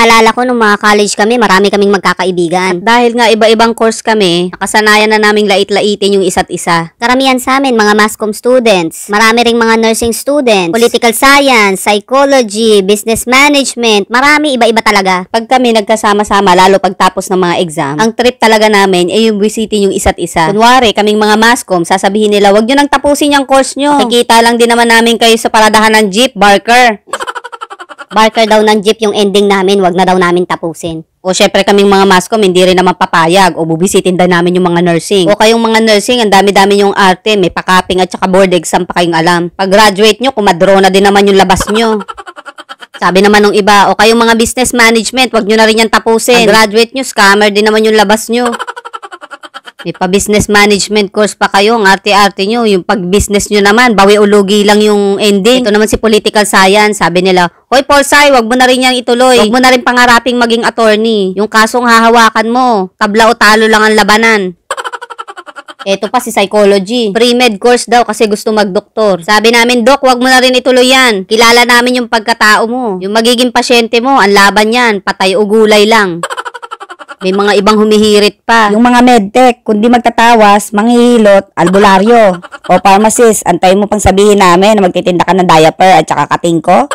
Naalala ko nung mga college kami, marami kaming magkakaibigan. At dahil nga iba-ibang course kami, nakasanayan na naming lait-laitin yung isa't isa. Karamihan sa amin, mga mass comm students. Marami ring mga nursing students, political science, psychology, business management. Marami, iba-iba talaga. Pag kami nagkasama-sama, lalo pagtapos ng mga exam, ang trip talaga namin ay yung visitin yung isa't isa. Kunwari, kaming mga mass comm, sasabihin nila, wag nyo nang tapusin yung course nyo. Nakikita lang din naman namin kayo sa paradahan ng jeep, Barker. Barker daw ng jeep yung ending namin, wag na daw namin tapusin. O syempre kaming mga mascom, hindi rin naman papayag o bubisitin daw namin yung mga nursing. O kayong mga nursing, ang dami-dami yung arte, may pakaping at saka board exam pa kayong alam. Pag graduate nyo, kumadro na din naman yung labas nyo. Sabi naman ng iba, o kayong mga business management, wag nyo na rin yan tapusin. Pag graduate nyo, scammer din naman yung labas nyo. May pa-business management course pa kayo, ang arte-arte nyo. Yung pag-business nyo naman, bawi o lugi lang yung ending. Ito naman si political science, sabi nila, hoy Polsay, wag mo na rin yan ituloy. Wag mo na rin pangaraping maging attorney. Yung kasong hahawakan mo, tabla o talo lang ang labanan. Eto pa si psychology. Pre-med course daw kasi gusto magdoktor. Sabi namin, Dok, wag mo na rin ituloy yan. Kilala namin yung pagkatao mo. Yung magiging pasyente mo, ang laban yan, patay o gulay lang. May mga ibang humihirit pa. Yung mga medtech, kundi magtatawas, manghihilot, albularyo. O pharmacist, antayin mo pang sabihin namin na magtitinda ka ng diaper at saka katingko.